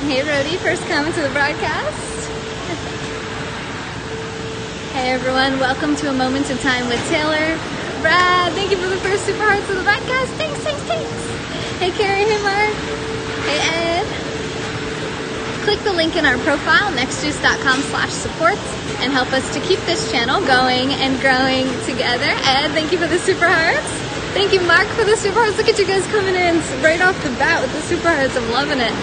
Hey Rhodey, first comment to the broadcast. Hey everyone, welcome to A Moment in Time with Taylor. Brad, thank you for the first super hearts of the broadcast. Thanks. Hey Carrie, hey Mark. Hey Ed. Click the link in our profile, nexjuice.com/support, and help us to keep this channel going and growing together. Ed, thank you for the super hearts. Thank you, Mark, for the super hearts. Look at you guys coming in right off the bat with the super hearts. I'm loving it.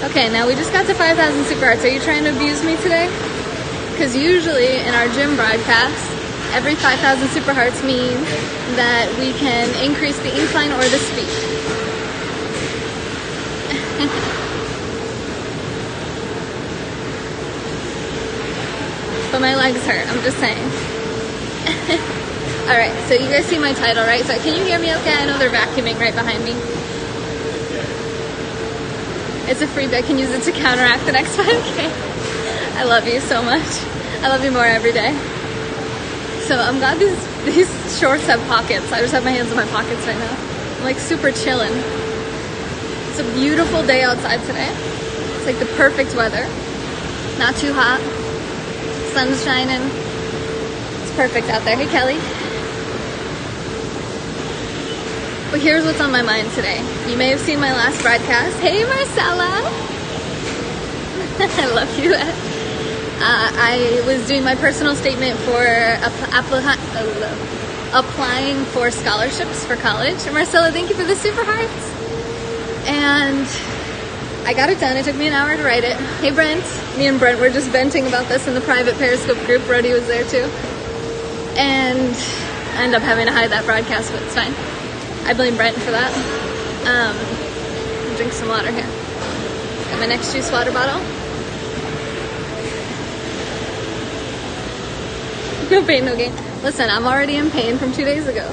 Okay, now we just got to 5,000 super hearts. Are you trying to abuse me today? Because usually in our gym broadcasts, every 5,000 super hearts means that we can increase the incline or the speed. But my legs hurt, I'm just saying. Alright, so you guys see my title, right? So can you hear me okay? I know they're vacuuming right behind me. It's a freebie. I can use it to counteract the next 5K. I love you so much. I love you more every day. So I'm glad these shorts have pockets. I just have my hands in my pockets right now. I'm like super chilling. It's a beautiful day outside today. It's like the perfect weather. Not too hot. Sun's shining. It's perfect out there. Hey Kelly. But here's what's on my mind today. You may have seen my last broadcast. Hey Marcella. I love you. I was doing my personal statement for applying for scholarships for college. Marcella, thank you for the super hearts. And I got it done. It took me an hour to write it. Hey Brent. Me and Brent were just venting about this in the private Periscope group. Brody was there too. And I ended up having to hide that broadcast, but it's fine. I blame Brent for that. Drink some water here. Got my NexJuice water bottle. No pain, no gain. Listen, I'm already in pain from 2 days ago.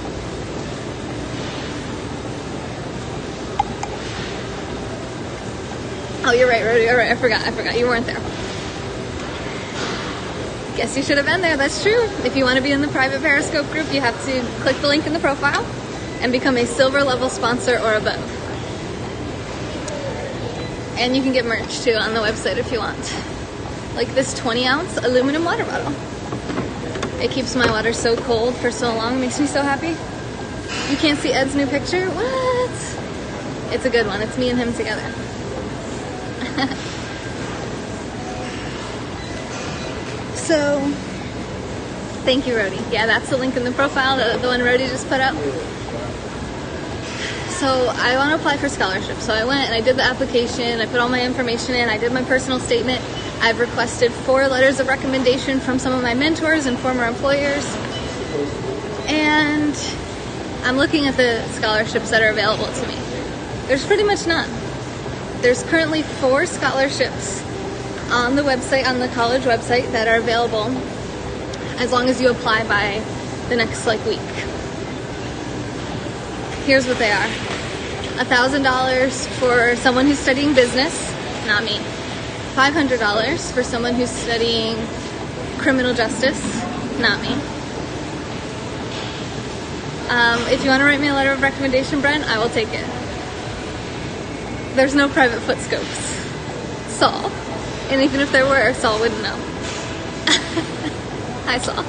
Oh, you're right, Rhodey. You're right. I forgot. You weren't there. Guess you should have been there. That's true. If you want to be in the private Periscope group, you have to click the link in the profile and become a silver level sponsor or above. And you can get merch too on the website if you want. Like this 20-ounce aluminum water bottle. It keeps my water so cold for so long. It makes me so happy. You can't see Ed's new picture? What? It's a good one. It's me and him together. So, thank you, Rhodey. Yeah, that's the link in the profile, the one Rhodey just put up. So, I want to apply for scholarships. So I went and I did the application. I put all my information in. I did my personal statement. I've requested 4 letters of recommendation from some of my mentors and former employers. And I'm looking at the scholarships that are available to me. There's pretty much none. There's currently 4 scholarships on the website, on the college website, that are available as long as you apply by the next week. Here's what they are. $1,000 for someone who's studying business, not me. $500 for someone who's studying criminal justice, not me. If you want to write me a letter of recommendation, Brent, I will take it. There's no private foot scopes. Saul. And even if there were, Saul wouldn't know. Hi, Saul.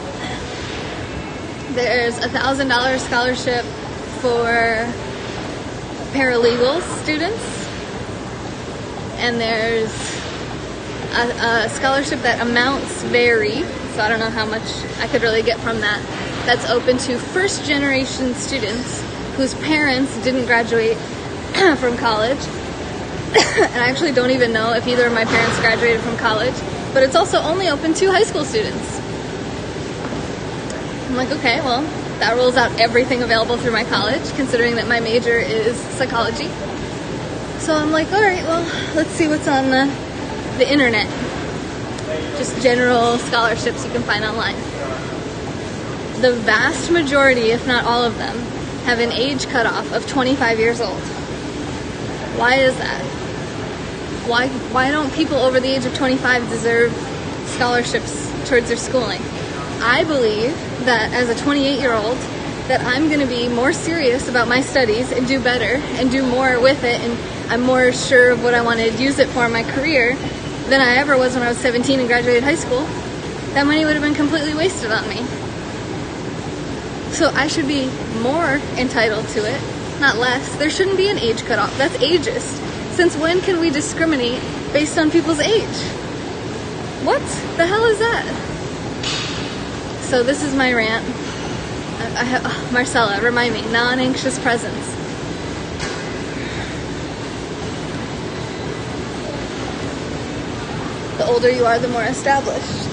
There's $1,000 scholarship for paralegal students. And there's a scholarship that amounts vary, so I don't know how much I could really get from that. That's open to first generation students whose parents didn't graduate from college. And I actually don't even know if either of my parents graduated from college, but it's also only open to high school students. I'm like, okay, well, that rules out everything available through my college, considering that my major is psychology. So I'm like, all right, well, let's see what's on the internet. Just general scholarships you can find online. The vast majority, if not all of them, have an age cutoff of 25 years old. Why is that? Why don't people over the age of 25 deserve scholarships towards their schooling? I believe that as a 28-year-old, that I'm going to be more serious about my studies and do better and do more with it, and I'm more sure of what I want to use it for in my career than I ever was when I was 17 and graduated high school, that money would have been completely wasted on me. So I should be more entitled to it, not less. There shouldn't be an age cutoff. That's ageist. Since when can we discriminate based on people's age? What the hell is that? So this is my rant. Marcella, remind me, non-anxious presence. The older you are, the more established.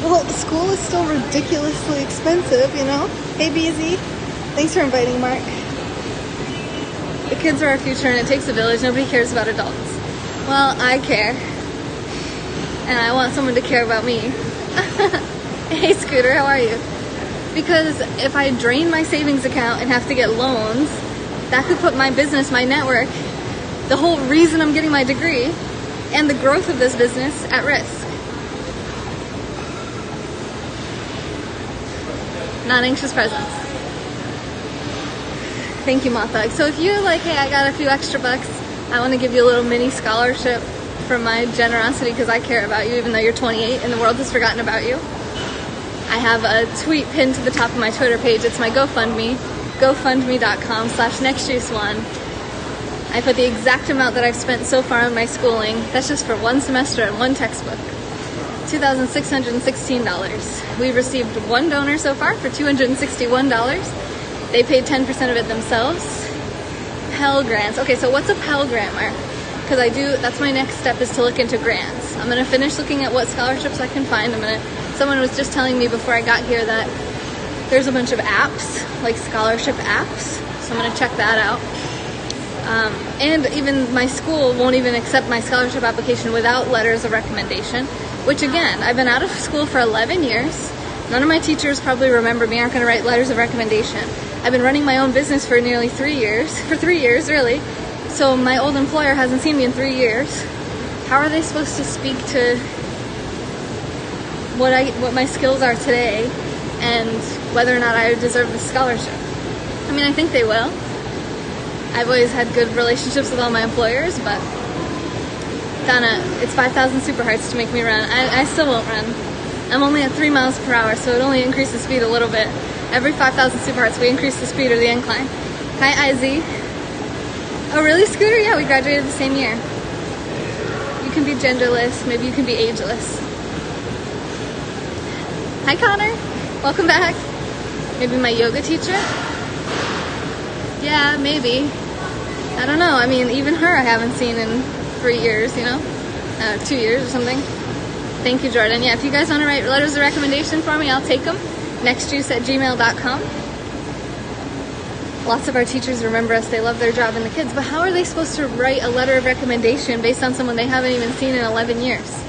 Well, school is still ridiculously expensive, you know? Hey, BZ. Thanks for inviting, Mark. The kids are our future and it takes a village. Nobody cares about adults. Well, I care. And I want someone to care about me. Hey, Scooter, how are you? Because if I drain my savings account and have to get loans, that could put my business, my network, the whole reason I'm getting my degree, and the growth of this business at risk. Non-anxious presence. Thank you, Mothug. So if you're like, hey, I got a few extra bucks, I want to give you a little mini scholarship for my generosity because I care about you, even though you're 28 and the world has forgotten about you. I have a tweet pinned to the top of my Twitter page. It's my GoFundMe, gofundme.com/NexJuice1. I put the exact amount that I've spent so far on my schooling. That's just for one semester and one textbook. $2,616. We've received one donor so far for $261. They paid 10% of it themselves. Pell Grants. Okay, so what's a Pell Grant, Mark? Because that's my next step, is to look into grants. I'm going to finish looking at what scholarships I can find. Someone was just telling me before I got here that there's a bunch of apps, like scholarship apps. So I'm going to check that out. And even my school won't even accept my scholarship application without letters of recommendation, which again, I've been out of school for 11 years. None of my teachers probably remember me, aren't going to write letters of recommendation. I've been running my own business for nearly 3 years, for 3 years really. So my old employer hasn't seen me in 3 years. How are they supposed to speak to what my skills are today and whether or not I deserve the scholarship? I mean, I think they will. I've always had good relationships with all my employers, but Donna, it's 5,000 super hearts to make me run. I still won't run. I'm only at 3 miles per hour, so it only increases speed a little bit. Every 5,000 super hearts, we increase the speed or the incline. Hi, IZ. Oh, really, Scooter? Yeah, we graduated the same year. You can be genderless. Maybe you can be ageless. Hi, Connor. Welcome back. Maybe my yoga teacher? Yeah, maybe. I don't know. I mean, even her I haven't seen in 3 years, you know? 2 years or something. Thank you, Jordan. Yeah, if you guys want to write letters of recommendation for me, I'll take them. NexJuice@gmail.com. Lots of our teachers remember us. They love their job and the kids. But how are they supposed to write a letter of recommendation based on someone they haven't even seen in 11 years?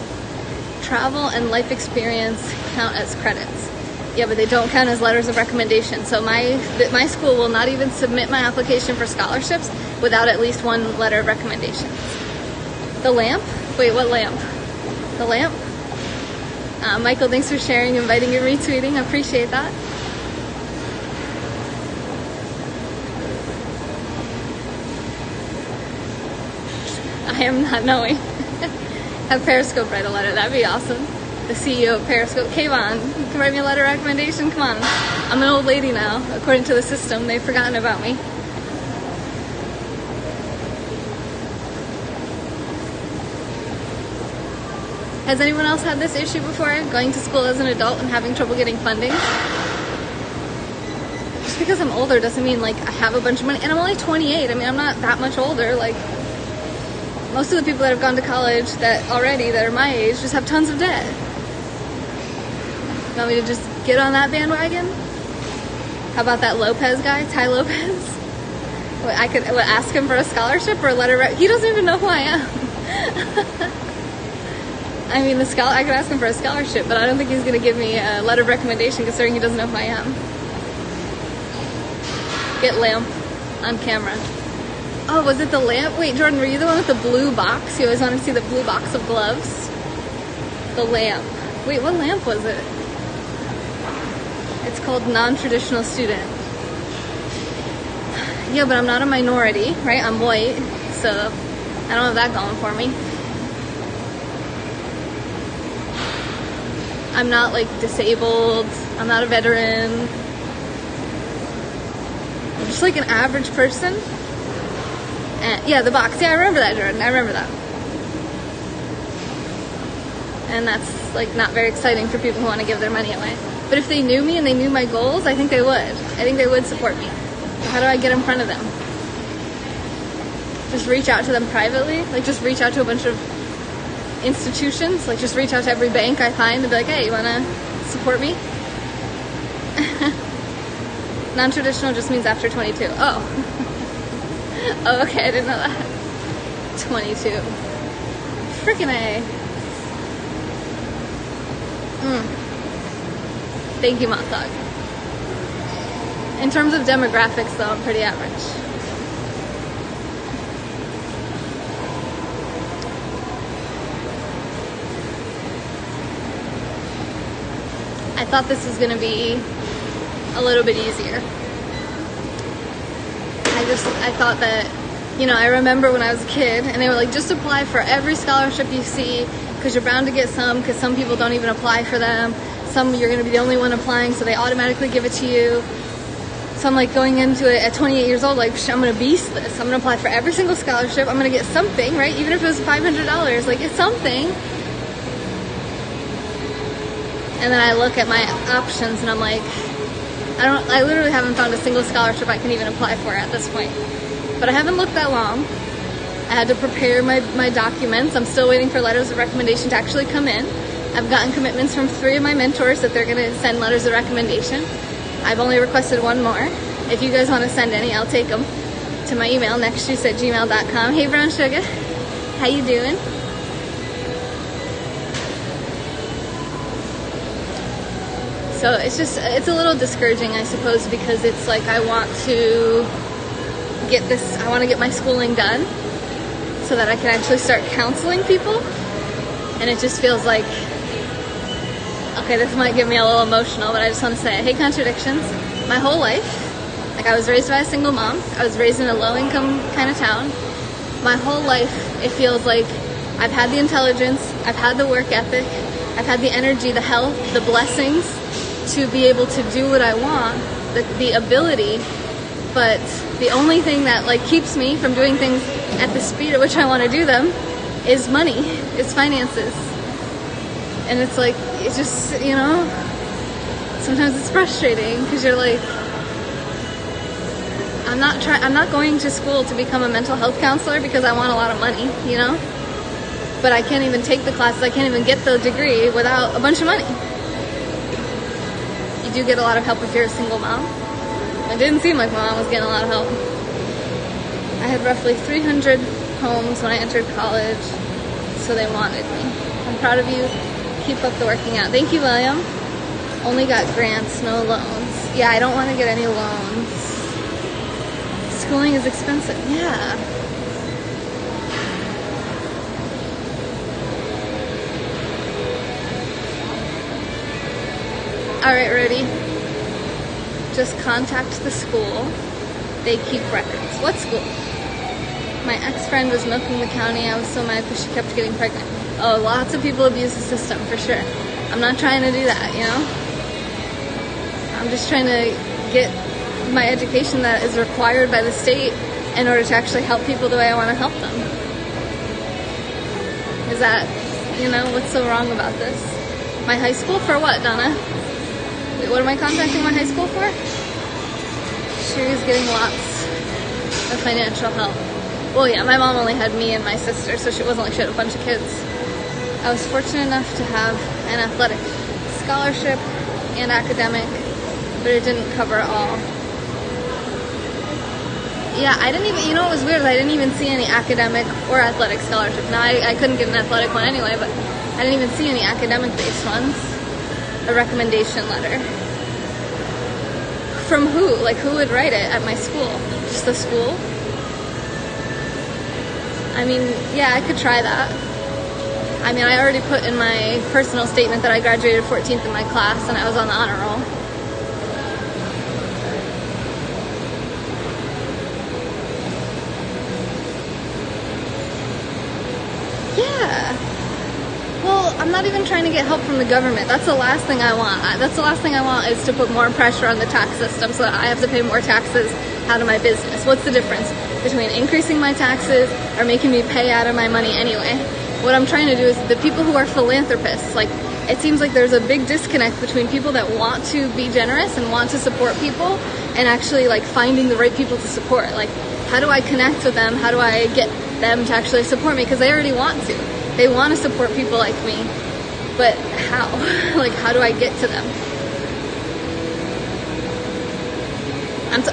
Travel and life experience count as credits. Yeah, but they don't count as letters of recommendation. So my school will not even submit my application for scholarships without at least one letter of recommendation. The lamp? Wait, what lamp? The lamp? Michael, thanks for sharing, inviting, and retweeting. I appreciate that. I am not knowing. Have Periscope write a letter. That'd be awesome. The CEO of Periscope. Kayvon, you can write me a letter of recommendation. Come on. I'm an old lady now. According to the system, they've forgotten about me. Has anyone else had this issue before? Going to school as an adult and having trouble getting funding? Just because I'm older doesn't mean like I have a bunch of money. And I'm only 28. I mean, I'm not that much older. Like, most of the people that have gone to college that are my age just have tons of debt. You want me to just get on that bandwagon? How about that Lopez guy, Ty Lopez? I could ask him for a scholarship or a letter. He doesn't even know who I am. I mean, I could ask him for a scholarship, but I don't think he's going to give me a letter of recommendation considering he doesn't know who I am. Get lamp on camera. Oh, was it the lamp? Wait, Jordan, were you the one with the blue box? You always wanted to see the blue box of gloves? The lamp. Wait, what lamp was it? It's called non-traditional student. Yeah, but I'm not a minority, right? I'm white, so I don't have that going for me. I'm not like disabled. I'm not a veteran. I'm just like an average person. And yeah, the box. Yeah, I remember that, Jordan. I remember that. And that's like not very exciting for people who want to give their money away. But if they knew me and they knew my goals, I think they would. I think they would support me. So how do I get in front of them? Just reach out to them privately? Like just reach out to a bunch of institutions? Like just reach out to every bank I find and be like, hey, you want to support me? Non-traditional just means after 22. Oh. Oh, okay, I didn't know that. 22. Freaking A. Thank you, Mont Dog. In terms of demographics, though, I'm pretty average. I thought this was going to be a little bit easier. I thought that, you know, I remember when I was a kid and they were like, just apply for every scholarship you see because you're bound to get some because some people don't even apply for them. Some you're going to be the only one applying, so they automatically give it to you. So I'm like going into it at 28 years old, like, I'm going to beast this. I'm going to apply for every single scholarship. I'm going to get something, right? Even if it was $500, like it's something. And then I look at my options and I'm like, I literally haven't found a single scholarship I can even apply for at this point. But I haven't looked that long. I had to prepare my documents. I'm still waiting for letters of recommendation to actually come in. I've gotten commitments from 3 of my mentors that they're going to send letters of recommendation. I've only requested 1 more. If you guys want to send any, I'll take them to my email, nexjuice@gmail.com. Hey, Brown Sugar. How you doing? So it's a little discouraging, I suppose, because it's like I want to get my schooling done so that I can actually start counseling people. And it just feels like, okay, this might get me a little emotional, but I just want to say, I hate contradictions. My whole life, like I was raised by a single mom. I was raised in a low-income kind of town. My whole life, it feels like I've had the intelligence, I've had the work ethic, I've had the energy, the health, the blessings to be able to do what I want, the ability, but the only thing that like keeps me from doing things at the speed at which I want to do them is money, is finances. And it's like, it's just, you know, sometimes it's frustrating because you're like, I'm not going to school to become a mental health counselor because I want a lot of money, you know? But I can't even take the classes, I can't even get the degree without a bunch of money. You do get a lot of help if you're a single mom. It didn't seem like my mom was getting a lot of help. I had roughly 300 homes when I entered college, so they wanted me. I'm proud of you. Keep up the working out. Thank you, William. Only got grants, no loans. Yeah, I don't want to get any loans. Schooling is expensive. Yeah. Alright, ready? Just contact the school. They keep records. What school? My ex-friend was milking the county. I was so mad because she kept getting pregnant. Oh, lots of people abuse the system, for sure. I'm not trying to do that, you know? I'm just trying to get my education that is required by the state in order to actually help people the way I want to help them. Is that, you know, what's so wrong about this? My high school? For what, Donna? Wait, what am I contacting my high school for? She was getting lots of financial help. Well, yeah, my mom only had me and my sister, so it wasn't like she had a bunch of kids. I was fortunate enough to have an athletic scholarship and academic, but it didn't cover all. Yeah, I didn't even, you know what was weird? I didn't even see any academic or athletic scholarships. Now, I couldn't get an athletic one anyway, but I didn't even see any academic-based ones. A recommendation letter. From who? Like, who would write it at my school? Just the school? I mean, yeah, I could try that. I mean, I already put in my personal statement that I graduated 14th in my class and I was on the honor roll. not even trying to get help from the government. That's the last thing I want. That's the last thing I want, is to put more pressure on the tax system so that I have to pay more taxes out of my business. What's the difference between increasing my taxes or making me pay out of my money anyway? What I'm trying to do is, the people who are philanthropists, like, it seems like there's a big disconnect between people that want to be generous and want to support people and actually like finding the right people to support. Like, how do I connect with them? How do I get them to actually support me? Because they already want to. They want to support people like me, but how? Like, how do I get to them?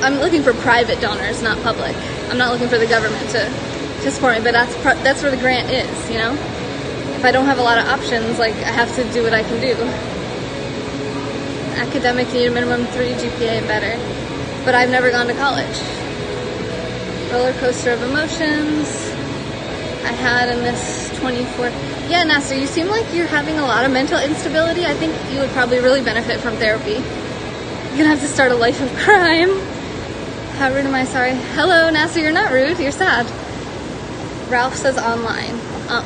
I'm looking for private donors, not public. I'm not looking for the government to support me, but that's where the grant is, you know? If I don't have a lot of options, like, I have to do what I can do. Academic need a minimum 3 GPA and better, but I've never gone to college. Roller coaster of emotions. I had in this 24th. Yeah, Nasser, you seem like you're having a lot of mental instability. I think you would probably really benefit from therapy. You're gonna have to start a life of crime. How rude am I? Sorry. Hello, Nasser, you're not rude, you're sad. Ralph says online.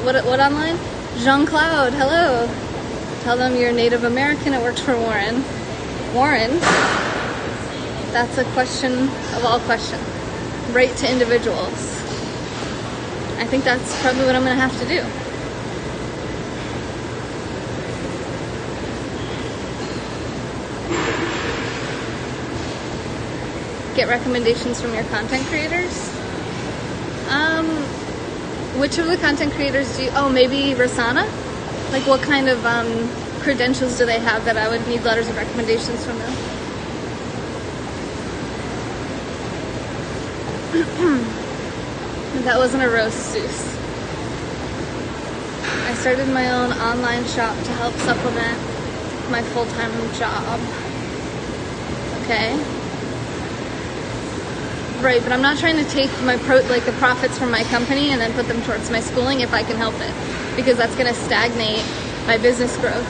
What online? Jean-Claude, hello. Tell them you're Native American. It worked for Warren. Warren? That's a question of all questions. Right to individuals. I think that's probably what I'm going to have to do. Get recommendations from your content creators. Which of the content creators do you... Oh, maybe Rasana? Like, what kind of credentials do they have that I would need letters of recommendations from them? That wasn't a roast, Zeus. I started my own online shop to help supplement my full-time job. Okay. Right, but I'm not trying to take my the profits from my company and then put them towards my schooling if I can help it, because that's going to stagnate my business growth.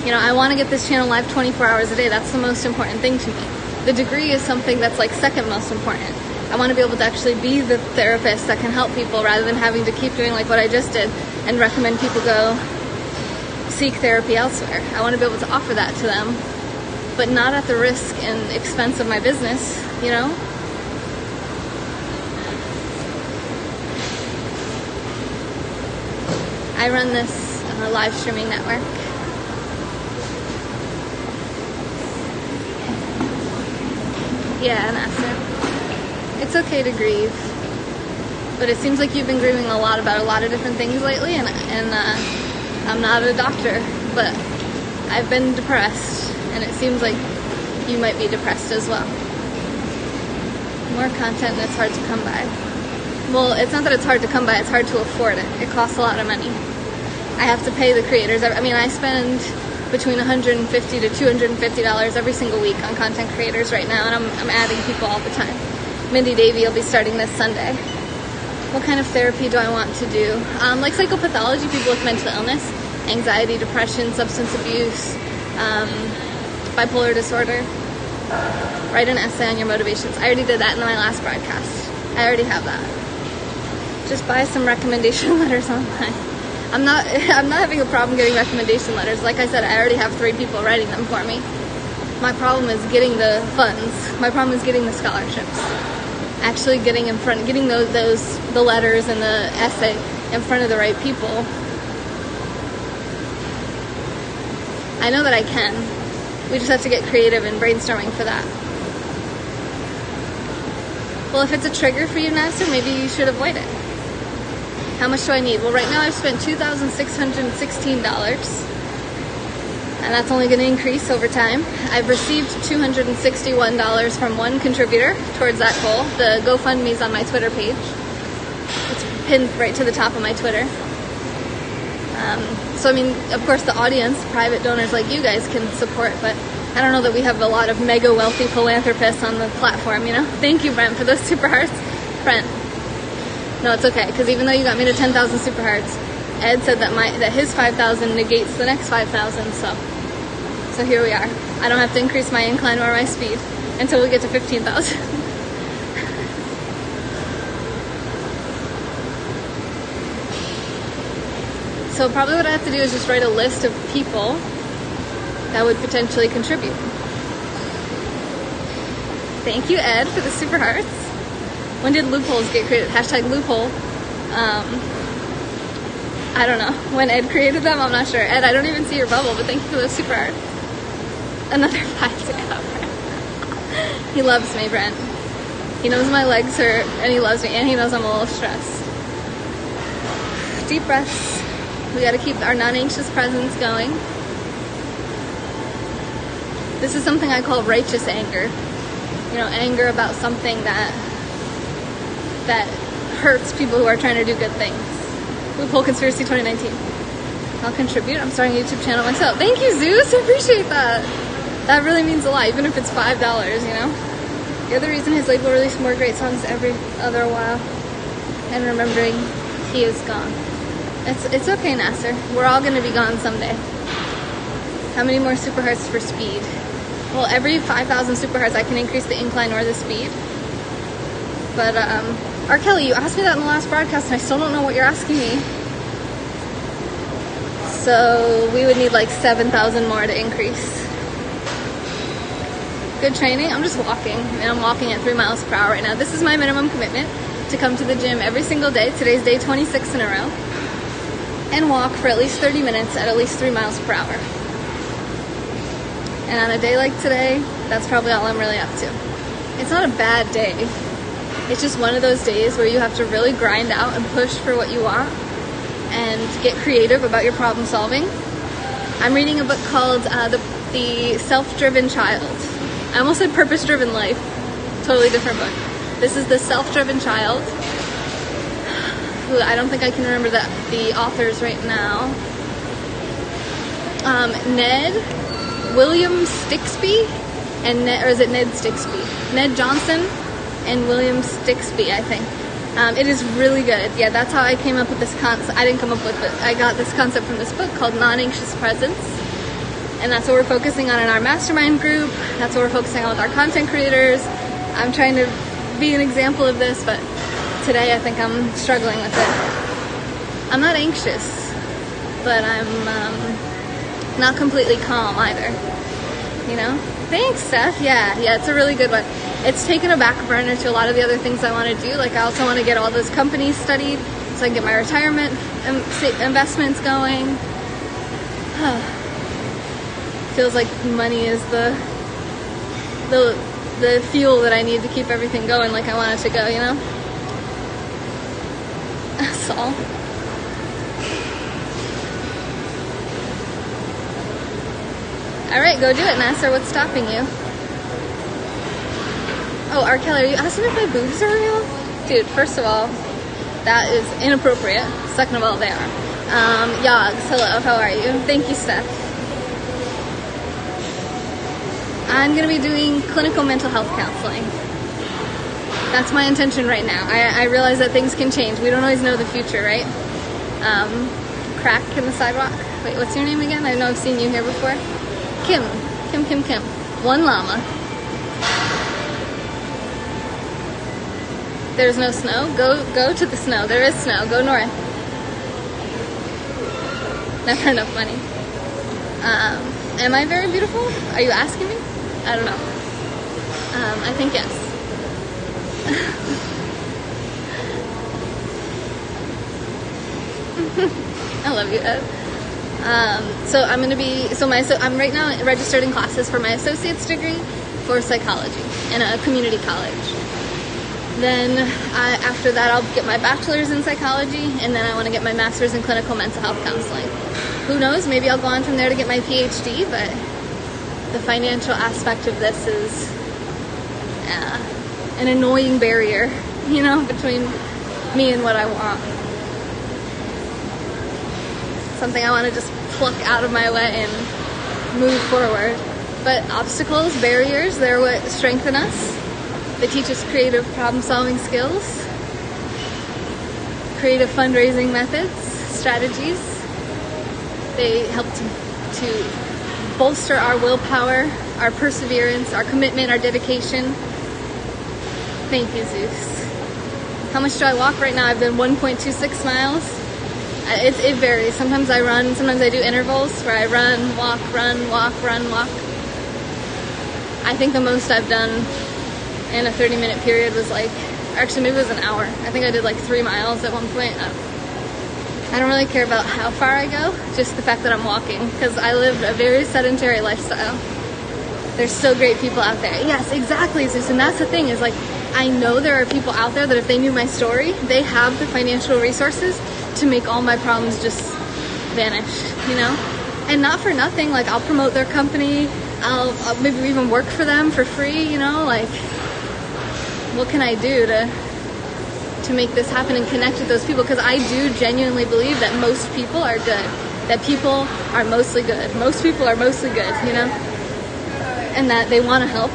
You know, I want to get this channel live 24 hours a day. That's the most important thing to me. The degree is something that's like second most important. I want to be able to actually be the therapist that can help people rather than having to keep doing like what I just did and recommend people go seek therapy elsewhere. I want to be able to offer that to them, but not at the risk and expense of my business, you know? I run this live streaming network. Yeah, Nasser. It's okay to grieve, but it seems like you've been grieving a lot about a lot of different things lately, and I'm not a doctor, but I've been depressed, and it seems like you might be depressed as well. More content that's hard to come by. Well, it's not that it's hard to come by, it's hard to afford it. It costs a lot of money. I have to pay the creators. I mean, I spend between $150 to $250 every single week on content creators right now, and I'm adding people all the time. Mindy Davey will be starting this Sunday. What kind of therapy do I want to do? Like psychopathology, people with mental illness, anxiety, depression, substance abuse, bipolar disorder. Write an essay on your motivations. I already did that in my last broadcast. I already have that. Just buy some recommendation letters online. I'm not having a problem getting recommendation letters. Like I said, I already have 3 people writing them for me. My problem is getting the funds. My problem is getting the scholarships. Actually getting the letters and the essay in front of the right people. I know that I can. We just have to get creative and brainstorming for that. Well, if it's a trigger for you, Nasser, maybe you should avoid it. How much do I need? Well, right now I've spent $2,616, and that's only going to increase over time. I've received $261 from one contributor towards that goal. The GoFundMe is on my Twitter page. It's pinned right to the top of my Twitter. So, I mean, of course, the audience, private donors like you guys can support, but I don't know that we have a lot of mega wealthy philanthropists on the platform, you know? Thank you, Brent, for those super hearts. Brent. No, it's okay, because even though you got me to 10,000 super hearts, Ed said that his 5,000 negates the next 5,000, so here we are. I don't have to increase my incline or my speed until we get to 15,000. So probably what I have to do is just write a list of people that would potentially contribute. Thank you, Ed, for the super hearts. When did loopholes get created? Hashtag loophole. I don't know. When Ed created them, I'm not sure. Ed, I don't even see your bubble, but thank you for those super hearts. Another 5 to cover. He loves me, Brent. He knows my legs hurt, and he loves me, and he knows I'm a little stressed. Deep breaths. We gotta keep our non-anxious presence going. This is something I call righteous anger. You know, anger about something that hurts people who are trying to do good things. Loophole Conspiracy 2019. I'll contribute. I'm starting a YouTube channel myself. Thank you, Zeus. I appreciate that. That really means a lot, even if it's $5, you know? You're the reason his label released more great songs every other while. And remembering he is gone. It's okay, Nasser. We're all going to be gone someday. How many more super hearts for speed? Well, every 5,000 super hearts, I can increase the incline or the speed. But, R. Kelly, you asked me that in the last broadcast, and I still don't know what you're asking me. So, we would need like 7,000 more to increase. Good training? I'm just walking, and I'm walking at 3 miles per hour right now. This is my minimum commitment, to come to the gym every single day. Today's day 26 in a row. And walk for at least 30 minutes at least 3 miles per hour. And on a day like today, that's probably all I'm really up to. It's not a bad day. It's just one of those days where you have to really grind out and push for what you want and get creative about your problem solving. I'm reading a book called The Self-Driven Child. I almost said Purpose-Driven Life. Totally different book. This is The Self-Driven Child. Who I don't think I can remember the authors right now. William Stixby and Ned, or is it Ned Stixby? Ned Johnson and William Stixby, I think. It is really good. Yeah, that's how I came up with this concept. I didn't come up with it. I got this concept from this book called Non-Anxious Presence. And that's what we're focusing on in our mastermind group. That's what we're focusing on with our content creators. I'm trying to be an example of this, but today I think I'm struggling with it. I'm not anxious, but I'm not completely calm either, you know? Thanks, Steph. Yeah, it's a really good one. It's taken a back burner to a lot of the other things I want to do. Like I also want to get all those companies studied so I can get my retirement investments going. Feels like money is the fuel that I need to keep everything going like I want it to go, you know? That's all. Alright, go do it, Nasser. What's stopping you? Oh, R. Kelly, are you asking if my boobs are real? Dude, first of all, that is inappropriate. Second of all, they are. Yogs, hello, how are you? Thank you, Steph. I'm going to be doing clinical mental health counseling. That's my intention right now. I realize that things can change. We don't always know the future, right? Crack in the sidewalk. Wait, what's your name again? I know I've seen you here before. Kim. One llama. There's no snow? Go to the snow. There is snow. Go north. Never enough money. Am I very beautiful? Are you asking me? I don't know. I think yes. I love you, Ed. So I'm going to be, I'm right now registered in classes for my associate's degree for psychology in a community college. Then after that I'll get my bachelor's in psychology, and then I want to get my master's in clinical mental health counseling. Who knows, maybe I'll go on from there to get my PhD, but the financial aspect of this is an annoying barrier, you know, between me and what I want. Something I want to just pluck out of my way and move forward. But obstacles, barriers, they're what strengthen us. They teach us creative problem-solving skills, creative fundraising methods, strategies. They help to bolster our willpower, our perseverance, our commitment, our dedication. Thank you, Zeus. How much do I walk right now? I've done 1.26 miles. It varies. Sometimes I run, sometimes I do intervals where I run, walk, run, walk, run, walk. I think the most I've done in a 30-minute period was like, actually maybe it was an hour. I think I did like 3 miles at one point. I don't really care about how far I go, just the fact that I'm walking, because I live a very sedentary lifestyle. There's still great people out there. Yes, exactly, Zeus, and that's the thing, is like, I know there are people out there that if they knew my story, they have the financial resources to make all my problems just vanish, you know? And not for nothing, like, I'll promote their company, I'll maybe even work for them for free, you know? Like, what can I do to make this happen and connect with those people? Because I do genuinely believe that most people are good, that people are mostly good. Most people are mostly good, you know? And that they want to help.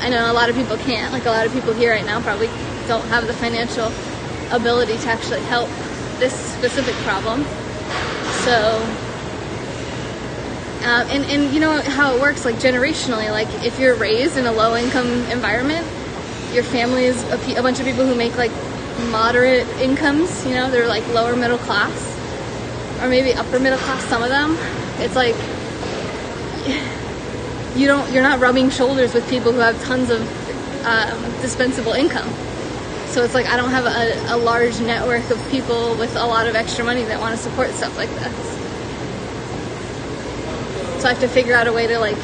I know a lot of people can't. Like, a lot of people here right now probably don't have the financial ability to actually help this specific problem. So, and you know how it works, like generationally, like if you're raised in a low income environment, your family is a bunch of people who make like moderate incomes, you know, they're like lower middle class or maybe upper middle class, some of them. It's like, you're not rubbing shoulders with people who have tons of dispensable income. So it's like, I don't have a large network of people with a lot of extra money that want to support stuff like this. So I have to figure out a way to like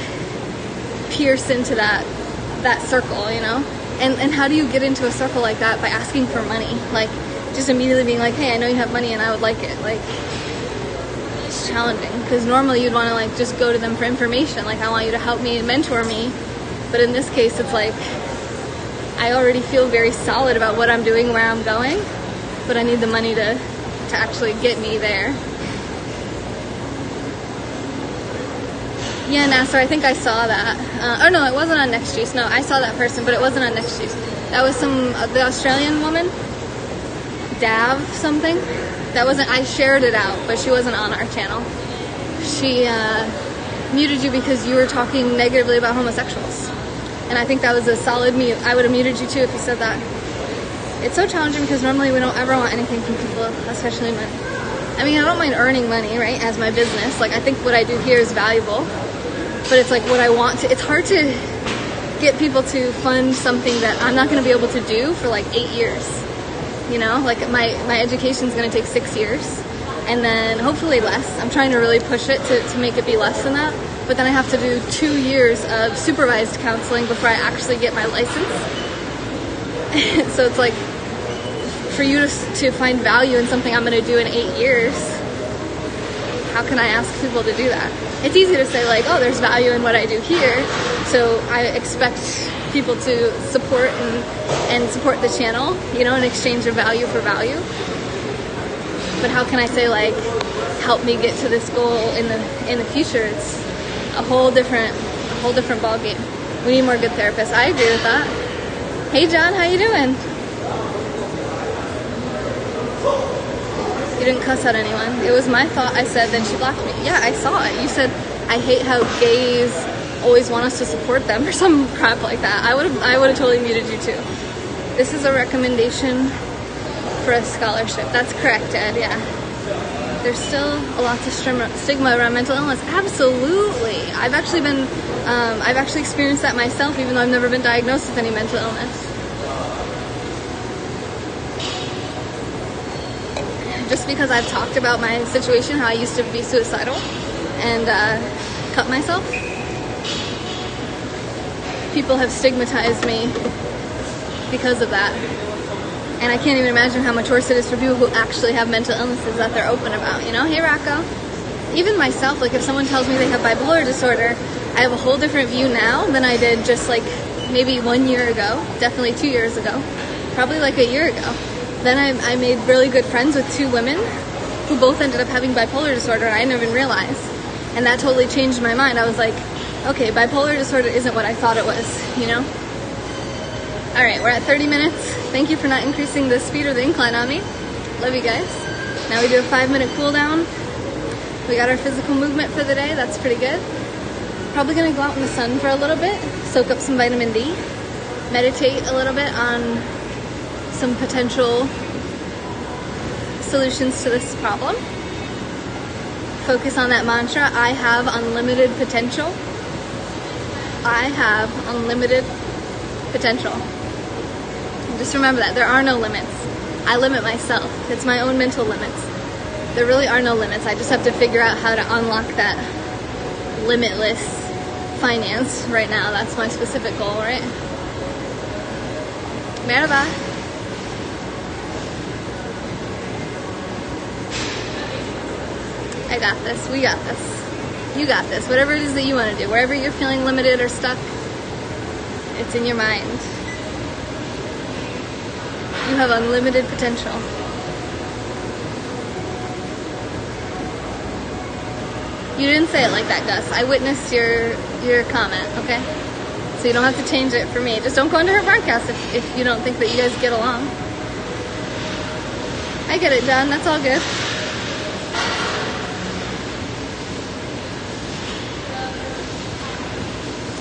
pierce into that circle, you know? And how do you get into a circle like that? By asking for money. Like, just immediately being like, hey, I know you have money and I would like it. Like, it's challenging. Because normally you'd want to like just go to them for information. Like, I want you to help me and mentor me. But in this case, it's like, I already feel very solid about what I'm doing, where I'm going, but I need the money to actually get me there. Yeah, Nasser, I think I saw that. Oh no, it wasn't on NexJuice. No, I saw that person, but it wasn't on NexJuice. That was the Australian woman, Dav something. That wasn't, I shared it out, but she wasn't on our channel. She muted you because you were talking negatively about homosexuals. And I think that was a solid mute. I would have muted you too if you said that. It's so challenging because normally we don't ever want anything from people, especially money. I mean, I don't mind earning money, right, as my business. Like, I think what I do here is valuable. But it's like what I want to, it's hard to get people to fund something that I'm not going to be able to do for like 8 years. You know, like my education is going to take 6 years. And then hopefully less. I'm trying to really push it to make it be less than that. But then I have to do 2 years of supervised counseling before I actually get my license. So it's like, for you to find value in something I'm going to do in 8 years, how can I ask people to do that? It's easy to say like, oh, there's value in what I do here, so I expect people to support and support the channel, you know, in exchange of value for value. But how can I say like, help me get to this goal in the future? It's a whole different ball game. We need more good therapists. I agree with that. Hey John, how you doing? You didn't cuss at anyone. It was my thought. I said, then she blocked me. Yeah, I saw it. You said, I hate how gays always want us to support them or some crap like that. I would have totally muted you too. This is a recommendation for a scholarship. That's correct, Ed. Yeah. There's still a lot of stigma around mental illness. Absolutely. I've actually experienced that myself, even though I've never been diagnosed with any mental illness. Just because I've talked about my situation, how I used to be suicidal and cut myself, people have stigmatized me because of that. And I can't even imagine how much worse it is for people who actually have mental illnesses that they're open about, you know? Hey, Rocco. Even myself, like if someone tells me they have bipolar disorder, I have a whole different view now than I did just like maybe 1 year ago, definitely 2 years ago, probably like a year ago. Then I made really good friends with 2 women who both ended up having bipolar disorder, and I didn't even realize. And that totally changed my mind. I was like, okay, bipolar disorder isn't what I thought it was, you know? All right, we're at 30 minutes. Thank you for not increasing the speed or the incline on me. Love you guys. Now we do a 5-minute cool down. We got our physical movement for the day. That's pretty good. Probably gonna go out in the sun for a little bit, soak up some vitamin D, meditate a little bit on some potential solutions to this problem. focus on that mantra, I have unlimited potential. I have unlimited potential. And just remember that there are no limits. I limit myself. It's my own mental limits. There really are no limits. I just have to figure out how to unlock that limitless finance right now. That's my specific goal, right? Merhaba. I got this. We got this. You got this. Whatever it is that you want to do, wherever you're feeling limited or stuck, it's in your mind. You have unlimited potential. You didn't say it like that, Gus. I witnessed your comment, okay? So you don't have to change it for me. Just don't go into her broadcast if you don't think that you guys get along. I get it done. That's all good.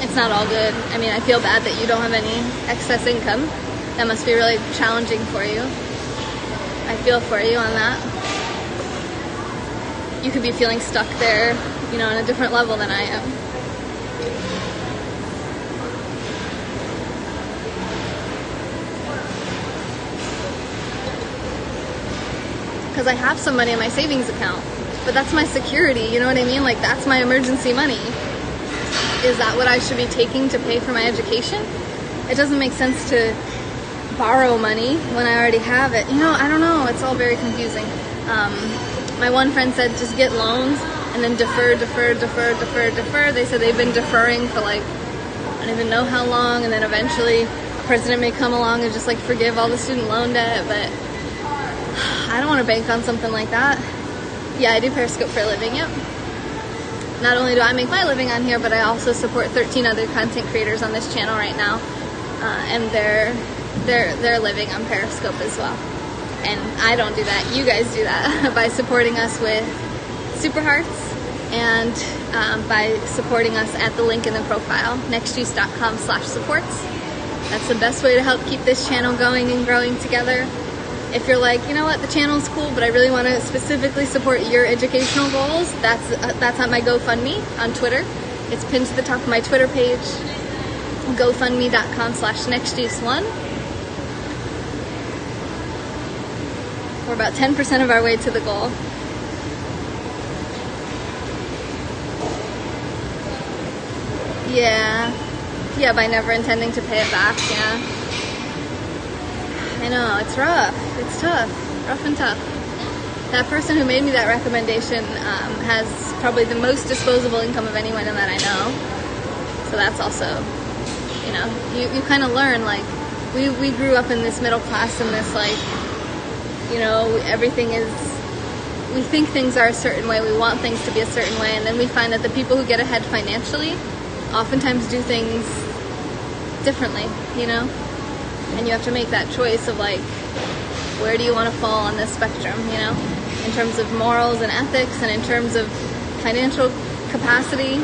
It's not all good. I mean, I feel bad that you don't have any excess income. That must be really challenging for you. I feel for you on that. You could be feeling stuck there, you know, on a different level than I am. Because I have some money in my savings account, but that's my security, you know what I mean? Like, that's my emergency money. Is that what I should be taking to pay for my education? It doesn't make sense to borrow money when I already have it. You know, I don't know. It's all very confusing. My one friend said just get loans and then defer. They said they've been deferring for like, I don't even know how long, and then eventually a president may come along and just like forgive all the student loan debt, but I don't want to bank on something like that. Yeah, I do Periscope for a living, yep. Not only do I make my living on here, but I also support 13 other content creators on this channel right now, and they're living on Periscope as well. And I don't do that. You guys do that by supporting us with super hearts and by supporting us at the link in the profile, nexjuice.com/supports. That's the best way to help keep this channel going and growing together. If you're like, you know what, the channel's cool, but I really want to specifically support your educational goals, that's on my GoFundMe on Twitter. It's pinned to the top of my Twitter page, gofundme.com/nextjuice1. We're about 10% of our way to the goal. Yeah, by never intending to pay it back, yeah. I know, it's rough. It's tough. Rough and tough. That person who made me that recommendation has probably the most disposable income of anyone that I know. So that's also, you know, you kind of learn, like, we grew up in this middle class and this, like, you know, everything is, we think things are a certain way, we want things to be a certain way, and then we find that the people who get ahead financially oftentimes do things differently, you know? And you have to make that choice of like, where do you want to fall on this spectrum, you know, in terms of morals and ethics and in terms of financial capacity.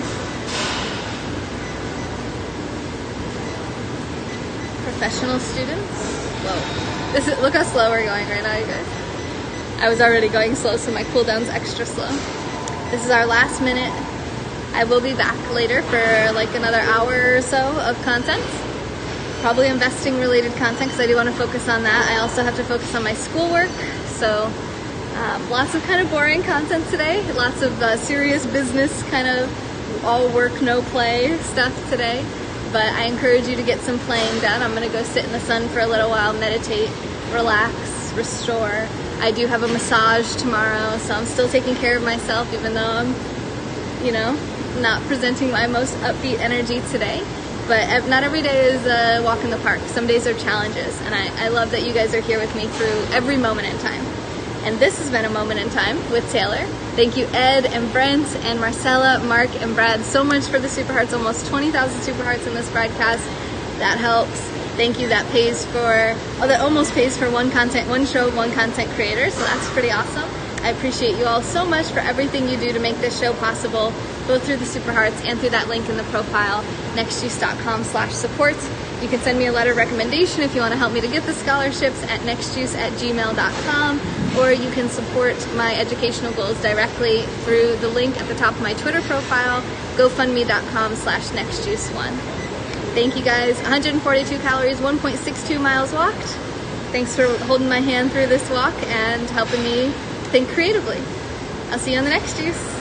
Professional students. Whoa. Look how slow we're going right now, you guys. I was already going slow, so my cooldown's extra slow. This is our last minute. I will be back later for like another hour or so of content. Probably investing related content because I do want to focus on that. I also have to focus on my schoolwork, so lots of kind of boring content today. Lots of serious business kind of all work, no play stuff today. But I encourage you to get some playing done. I'm going to go sit in the sun for a little while, meditate, relax, restore. I do have a massage tomorrow, so I'm still taking care of myself even though I'm, you know, not presenting my most upbeat energy today. But not every day is a walk in the park. Some days are challenges, and I love that you guys are here with me through every moment in time. And this has been a moment in time with Taylor. Thank you Ed and Brent and Marcella, Mark and Brad so much for the super hearts, almost 20,000 super hearts in this broadcast. That helps. Thank you. That pays for, that almost pays for one show, one content creator. So that's pretty awesome. I appreciate you all so much for everything you do to make this show possible, both through the super hearts and through that link in the profile, nextjuice.com/supports. You can send me a letter of recommendation if you want to help me to get the scholarships at nextjuice@gmail.com, or you can support my educational goals directly through the link at the top of my Twitter profile, gofundme.com/NexJuice1. Thank you guys. 142 calories, 1.62 miles walked. Thanks for holding my hand through this walk and helping me think creatively. I'll see you on the next juice.